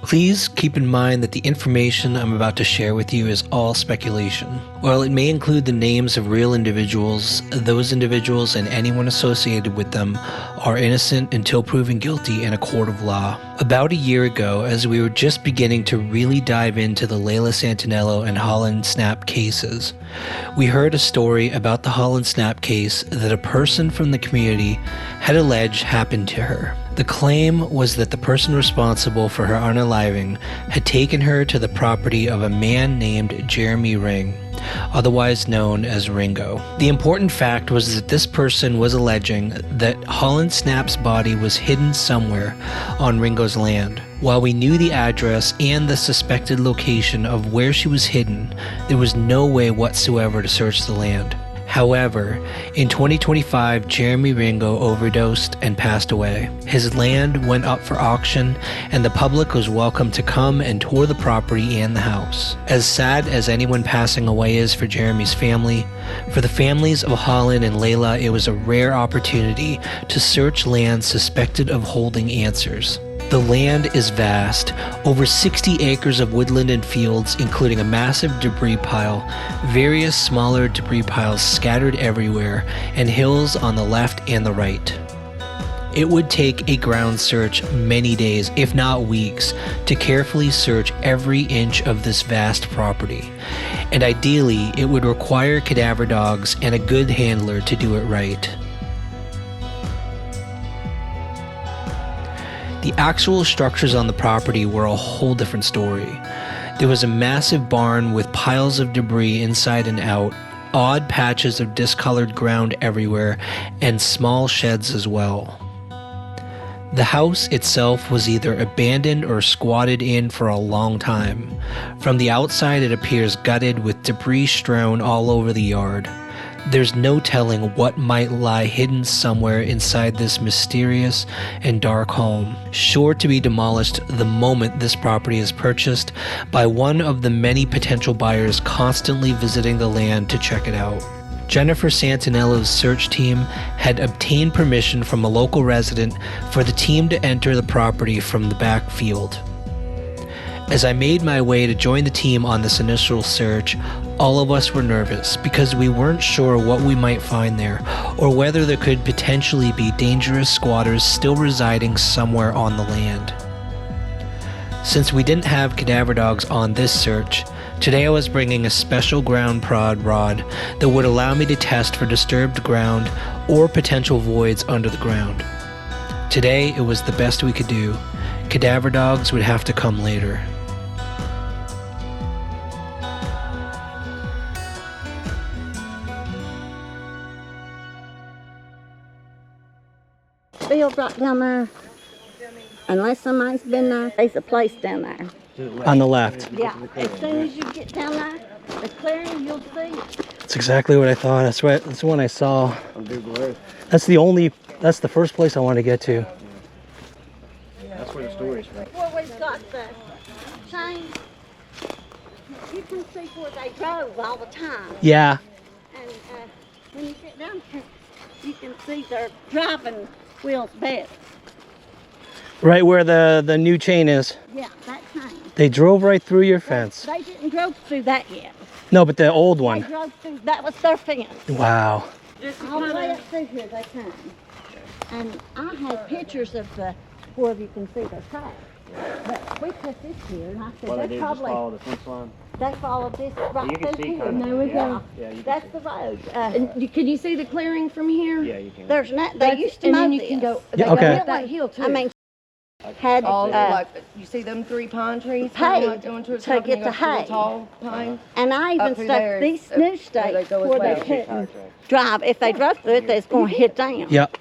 Please keep in mind that the information I'm about to share with you is all speculation. While it may include the names of real individuals, those individuals and anyone associated with them are innocent until proven guilty in a court of law. About a year ago, as we were just beginning to really dive into the Layla Santanello and Hollynn Snapp cases, we heard a story about the Hollynn Snapp case that a person from the community had alleged happened to her. The claim was that the person responsible for her unaliving had taken her to the property of a man named Jeremy Ring, otherwise known as Ringo. The important fact was that this person was alleging that Hollynn Snapp's body was hidden somewhere on Ringo's land. While we knew the address and the suspected location of where she was hidden, there was no way whatsoever to search the land. However, in 2025, Jeremy Ringo overdosed and passed away. His land went up for auction, and the public was welcome to come and tour the property and the house. As sad as anyone passing away is for Jeremy's family, for the families of Hollynn and Layla, it was a rare opportunity to search land suspected of holding answers. The land is vast, over 60 acres of woodland and fields, including a massive debris pile, various smaller debris piles scattered everywhere, and hills on the left and the right. It would take a ground search many days, if not weeks, to carefully search every inch of this vast property. And ideally, it would require cadaver dogs and a good handler to do it right. The actual structures on the property were a whole different story. There was a massive barn with piles of debris inside and out, odd patches of discolored ground everywhere, and small sheds as well. The house itself was either abandoned or squatted in for a long time. From the outside, it appears gutted with debris strewn all over the yard. There's no telling what might lie hidden somewhere inside this mysterious and dark home, sure to be demolished the moment this property is purchased by one of the many potential buyers constantly visiting the land to check it out. Jennifer Santanello's search team had obtained permission from a local resident for the team to enter the property from the back field. As I made my way to join the team on this initial search, all of us were nervous because we weren't sure what we might find there or whether there could potentially be dangerous squatters still residing somewhere on the land. Since we didn't have cadaver dogs on this search, today I was bringing a special ground prod rod that would allow me to test for disturbed ground or potential voids under the ground. Today it was the best we could do. Cadaver dogs would have to come later. Field right down there. Unless somebody's been there, there's a place down there. On the left. Yeah, as soon as you get down there, the clearing, you'll see it. That's exactly what I thought. That's the one I saw. That's the first place I want to get to. That's where the story's from. Where we've got the chain, you can see where they drove all the time. Yeah. And when you get down here, you can see their driving wheels bed. Right where the new chain is. Yeah, that chain. They drove right through your fence. They didn't drove through that yet. No, but the old They one. drove through, that was their fence. Wow. All the way up through here they came. And I had pictures of where you can see their tracks. But we put this here, and I said, Well, they they did just probably, follow the fence line. they followed this right You can through see here. kind of. There we go. Yeah, you can That's see. the road. And can you see the clearing from here? Yeah, you can. There's not, they used to and mow then you this. can go. Yeah, They okay. go up that hill too. I mean, had all like you see them 3 pine trees. Hay like going to top, and get you the go through hay. Tall pine. and I even up through stuck there, these uh, new where they stakes go as where well. they couldn't drive. If they drove through it, they was going to hit down. Yep.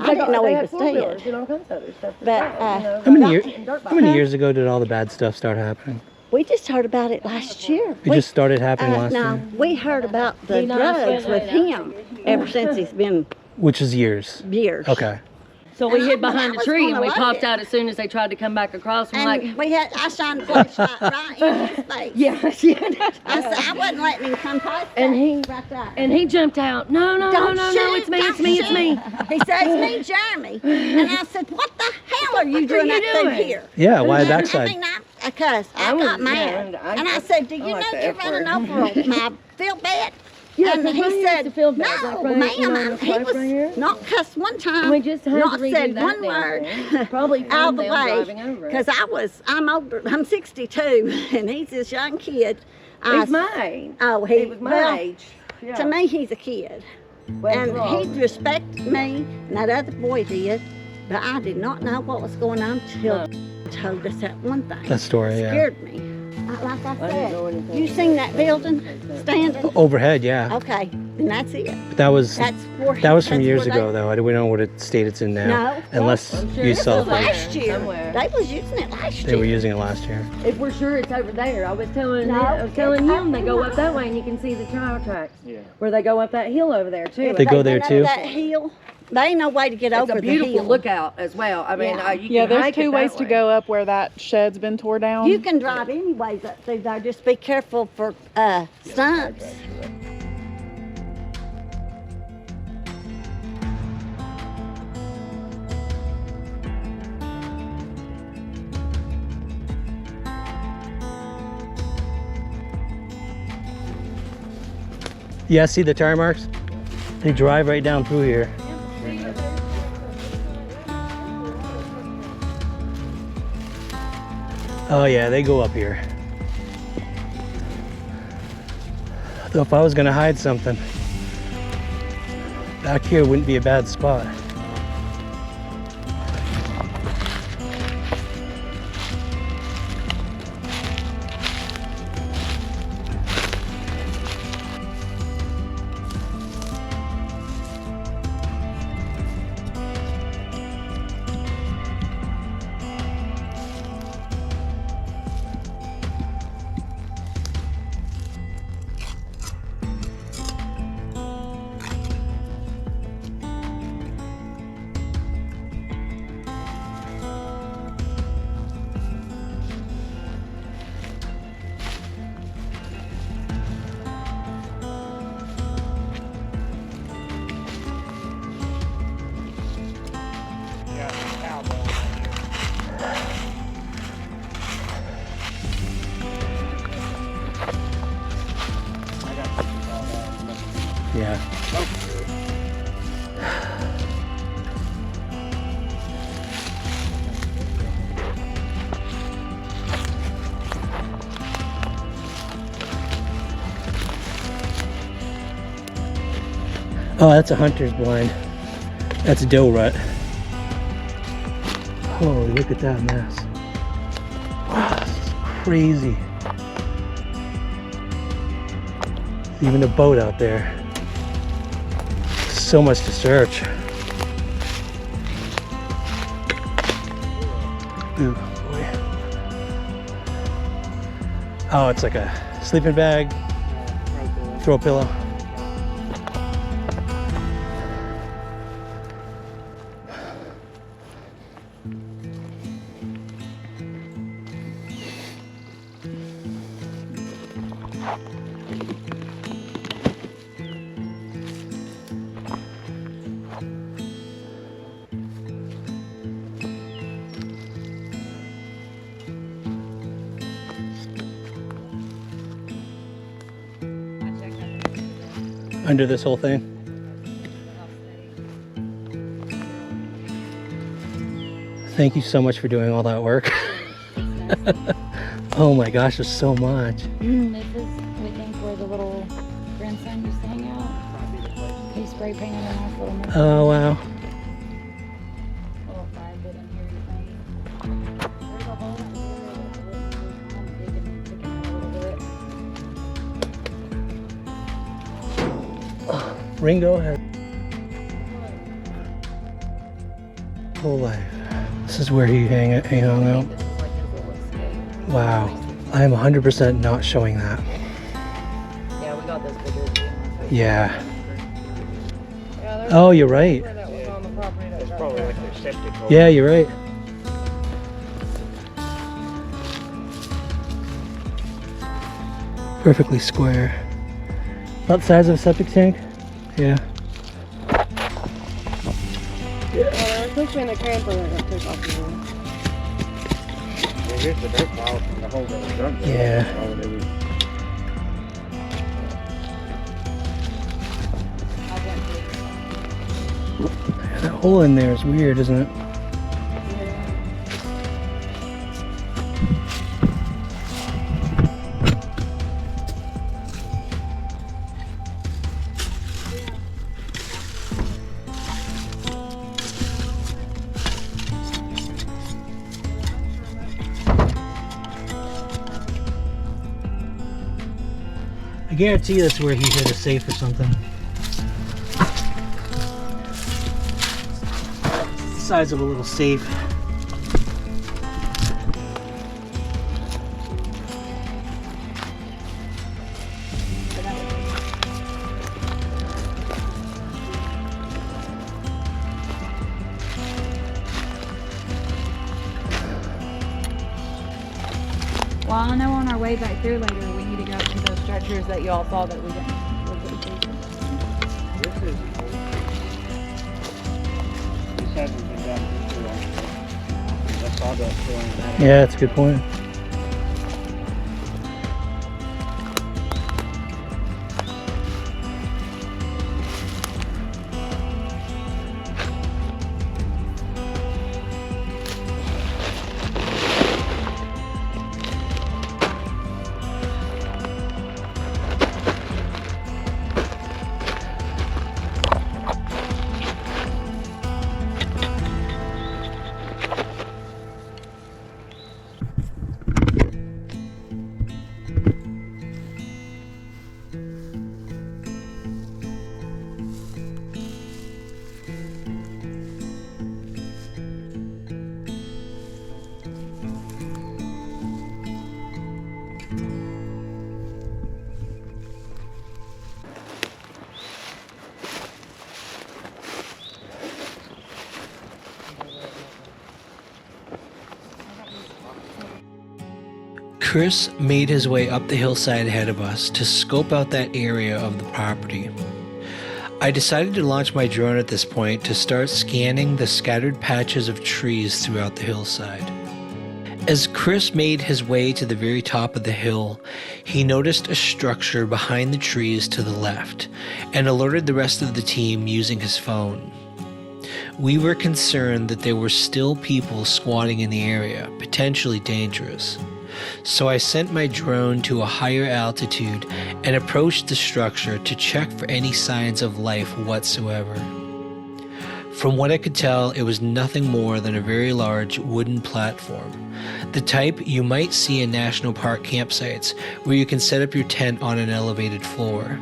I didn't know they he had was four-wheelers dead. and all kinds of other stuff. But, How many years ago did all the bad stuff start happening? We just heard about it last year. It just started happening last no, year? we heard about the drugs with him ever since he's been Which is years. years. Okay. So we And hid I behind a was tree and gonna we love popped it. out as soon as they tried to come back across. And And I shined a flashlight right in his face. yes, yeah. I said, I wasn't letting him come past And that. he- right there. And he jumped out. No, Don't shoot, it's me, it's don't me, it's me. shoot. He said, it's me, Jeremy. And I said, what the hell are you doing you up through doing? here? Yeah, why And I backside? mean, Because I got mad. And I said, do you know you're running over my field bed? Yeah, and 'cause right he here's said, the field no, bed, like right, you know, ma'am. this He pipe was right here. not cussed one time. We just had not to redo said that one down word. there. Probably out from the them way. driving over it. Because I'm older. I'm 62, and he's this young kid. He's my age. Oh, He was my age. Yeah. To me, he's a kid. Well, And wrong. he respected me, and that other boy did. But I did not know what was going on until told us that one thing. That story, yeah. Scared me. Like I didn't know said, anything you about seen that building standing? Overhead, yeah. Okay, and that's it. But that was That's where. from that's years where ago, though. I don't know what state it's in now. No. Unless I'm sure you it's saw still there. Last year, somewhere. they was using it last they were year. using it last year. If we're sure it's over there, I was telling No, I was telling it's him up they in go the up that way and you can see the tire tracks. Yeah. Where they go up that hill over there too. If They go went there up too? That hill, there ain't no way to get It's over a the beautiful hill. lookout as well. I mean, Yeah. you Yeah, can there's hike it two that ways to way. go up where that shed's been tore down. You can drive anyways up through there. Just be careful for stunts. Yeah, see the tire marks? They drive right down through here. Oh yeah, they go up here. Though if I was gonna hide something, back here wouldn't be a bad spot. Yeah. Oh, that's a hunter's blind. That's a doe rut. Holy, look at that mess. Wow, this is crazy. Even a boat out there. So much to search. Ooh, boy. Oh, it's like a sleeping bag, throw pillow. Under this whole thing. Thank you so much for doing all that work. Oh my gosh, there's so much. This is, we think, where the little grandson used to hang out. He spray painted a nice little mural. Oh wow. Little fire pit in here, you think. There's a hole in here that I'm digging and sticking out a little bit. Ringo has whole life. This is where he hung out. This is like his little escape. Wow. I am 100% not showing that. Yeah, we got those pictures. Yeah. Oh, you're right. That was on the property that It's got probably wrecked. like their septic hole. Yeah, you're right. Perfectly square. About the size of a septic tank? Yeah. Well, they're supposed to be in the camper that got took off the wall. Here's the dirt pile from the hole that was dug there. Yeah. Oh, they was- That hole in there is weird, isn't it? I guarantee that's where he hid a safe or something. The size of a little safe. Well, I know on our way back through later, we need to go to those structures that y'all saw that we didn't. This is. This hasn't been done for too long. That's sawdust filling that. Yeah, that's a good point. Chris made his way up the hillside ahead of us to scope out that area of the property. I decided to launch my drone at this point to start scanning the scattered patches of trees throughout the hillside. As Chris made his way to the very top of the hill, he noticed a structure behind the trees to the left and alerted the rest of the team using his phone. We were concerned that there were still people squatting in the area, potentially dangerous. So I sent my drone to a higher altitude and approached the structure to check for any signs of life whatsoever. From what I could tell, it was nothing more than a very large wooden platform, the type you might see in national park campsites where you can set up your tent on an elevated floor.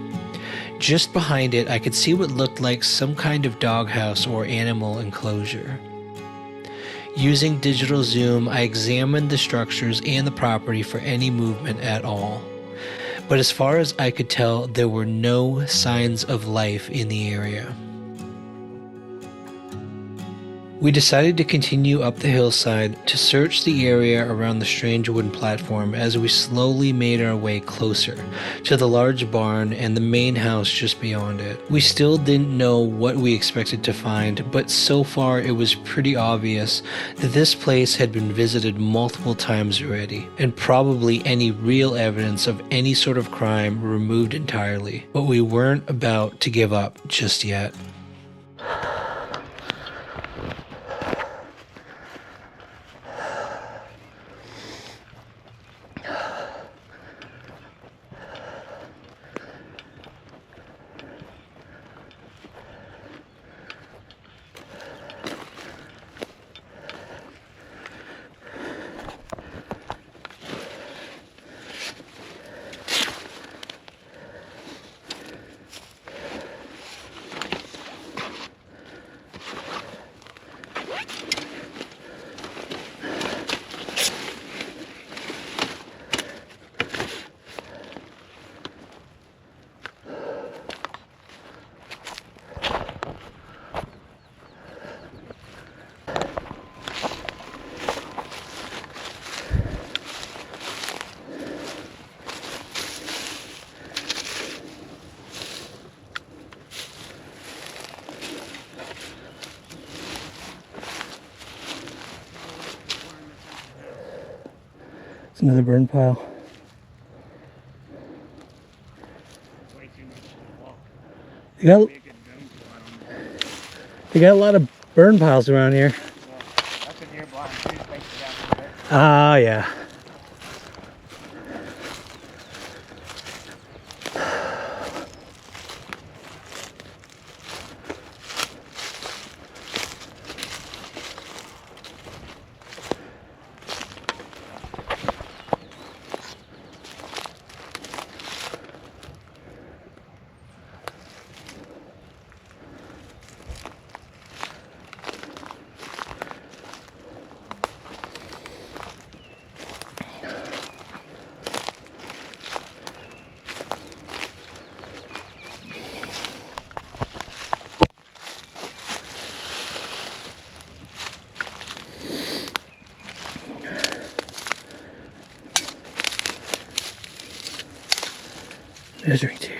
Just behind it, I could see what looked like some kind of doghouse or animal enclosure. Using digital zoom, I examined the structures and the property for any movement at all. But as far as I could tell, there were no signs of life in the area. We decided to continue up the hillside to search the area around the strange wooden platform as we slowly made our way closer to the large barn and the main house just beyond it. We still didn't know what we expected to find, but so far it was pretty obvious that this place had been visited multiple times already, and probably any real evidence of any sort of crime removed entirely. But we weren't about to give up just yet. It's another burn pile. Way too much to walk. They got, Be a good dome spot on there. they got a lot of burn piles around here. That's a deer blind too, faces out there. Ah, yeah. Measuring tape.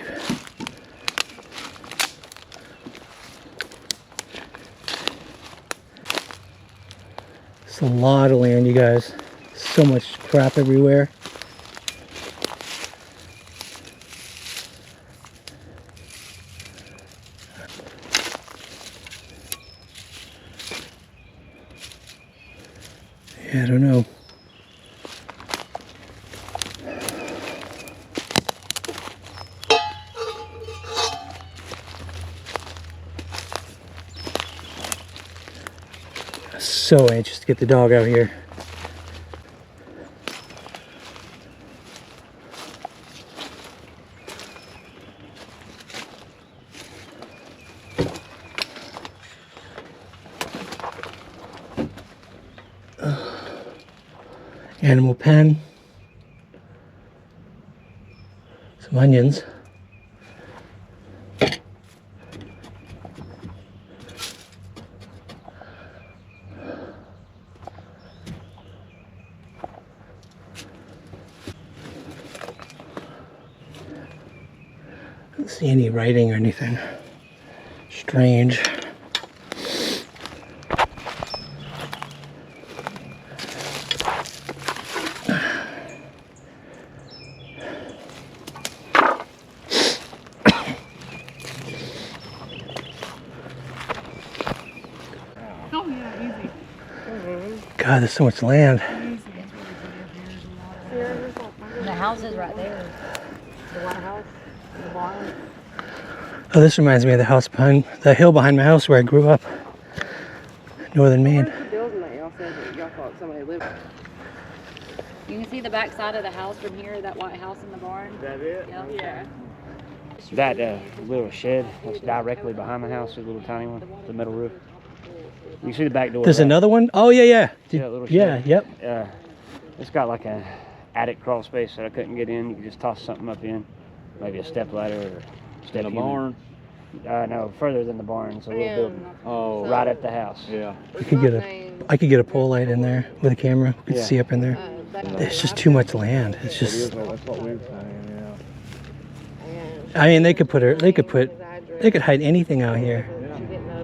It's a lot of land, you guys. So much crap everywhere. Yeah, I don't know. So anxious to get the dog out here. Animal pen. Some onions. Don't see any writing or anything strange. Oh yeah, easy. God, there's so much land. The house is right there. The White House, the barn. Oh, this reminds me of the house behind, the hill behind my house where I grew up. Northern Maine. Where's the building that y'all said that y'all thought somebody lived? You can see the back side of the house from here, that white house in the barn. Is that it? Yep. Yeah. That little shed that's directly behind the house, the little tiny one, the metal roof. You can see the back door. There's right? another one? Oh, yeah, yeah. See that little Yeah, shed? yep. It's got like a attic crawl space that I couldn't get in. You could just toss something up in, maybe a step ladder or step. In the barn? No, further than the barn. It's a little building Oh, right at the house. yeah. I could get a pole light in there with a camera. We could Yeah. see up in there. It's just too much land. It's just. That's what we were saying, I mean, they could hide anything out here. yeah.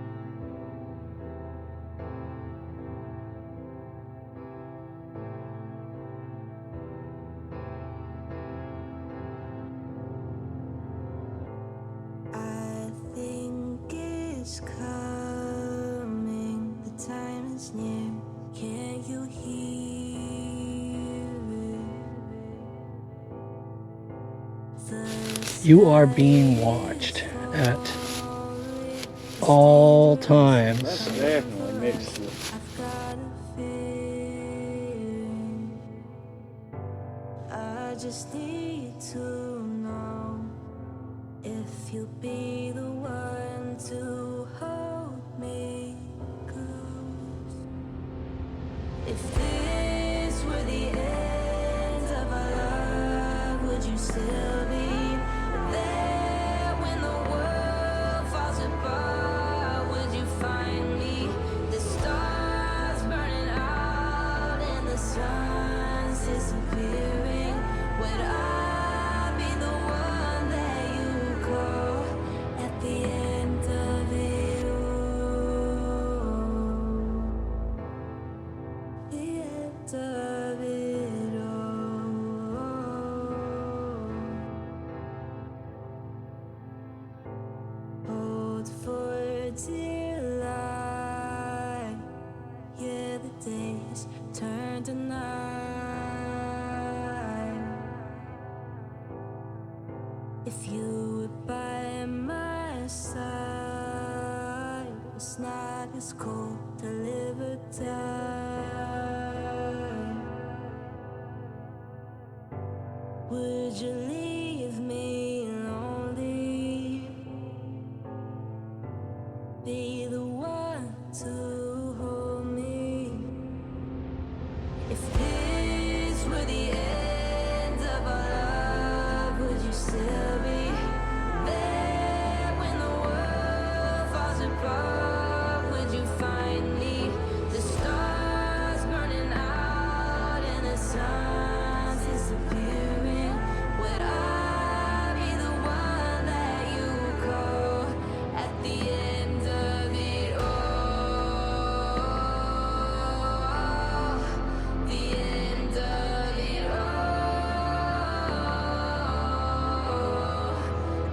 I think it's coming, the time is near. Can you hear it? You are being watched at all times. That's definitely mixed with. I've got a feeling. I just need to know if you'll be the one to hold me close. If this were the end of our love, would you still be there when the world falls apart? Would you find me? The stars burning out and the sun's disappearing. Would I be the one that you call at the end of If you were by my side, it's not as cold to live or die. Would you leave me lonely? Be the one to hold me. If this were the end of our love, would you still be there when the world falls apart? Would you find me? The stars burning out and the sun disappearing. Would I be the one that you call at the end of it all? The end of it all.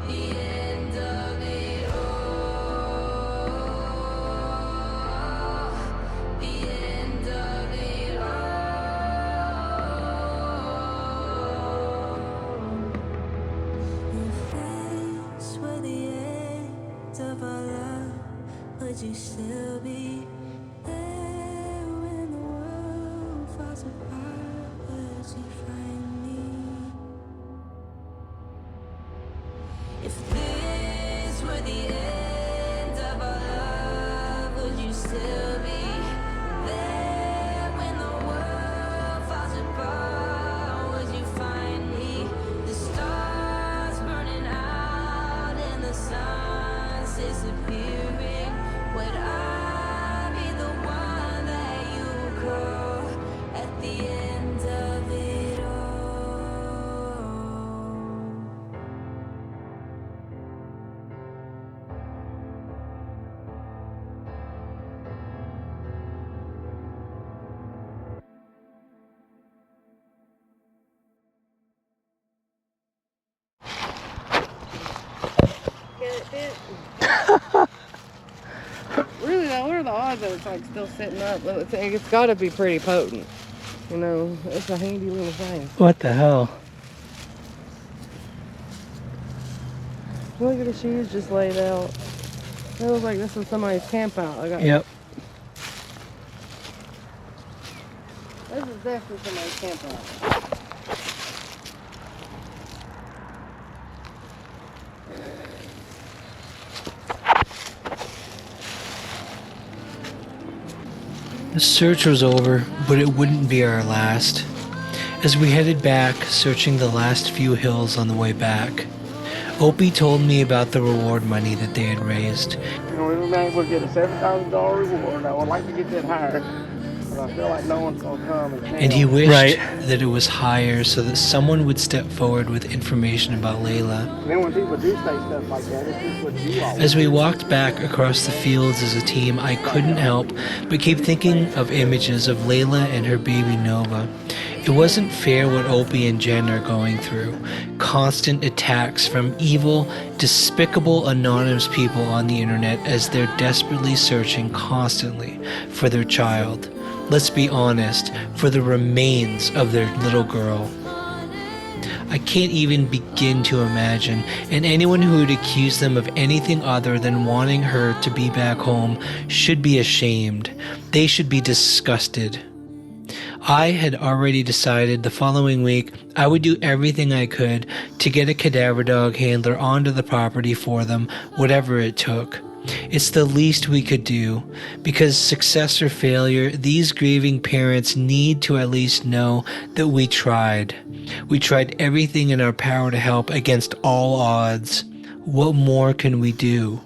The end of it all. The end of it all. If this were the end of our love, would you still be there when the world falls apart? Would you find me? If this were the end of our love, would you still be there when the world falls apart? Would you find me? The stars burning out and the sun's disappearing. Would I be the one that you call at the end of it all? Get it fit? Really though, what are the odds that it's like still sitting up? Well, it's got to be pretty potent. You know, it's a handy little thing. What the hell? Look at the shoes just laid out. It looks like this was somebody's camp out. I got Yep. This is definitely somebody's camp out. The search was over, but it wouldn't be our last. As we headed back, searching the last few hills on the way back, Opie told me about the reward money that they had raised. You know, we've been able to get a $7,000 reward. I would like to get that higher, but I feel like no one's going to come And he wished Right. that it was higher so that someone would step forward with information about Layla. And then when people do say stuff like that, it's just what you all As we walked back across the fields as a team, I couldn't help but keep thinking of images of Layla and her baby Nova. It wasn't fair what Opie and Jen are going through. Constant attacks from evil, despicable, anonymous people on the internet as they're desperately searching constantly for their child. Let's be honest, for the remains of their little girl. I can't even begin to imagine, and anyone who would accuse them of anything other than wanting her to be back home should be ashamed. They should be disgusted. I had already decided the following week I would do everything I could to get a cadaver dog handler onto the property for them, whatever it took. It's the least we could do, because success or failure, these grieving parents need to at least know that we tried. We tried everything in our power to help against all odds. What more can we do?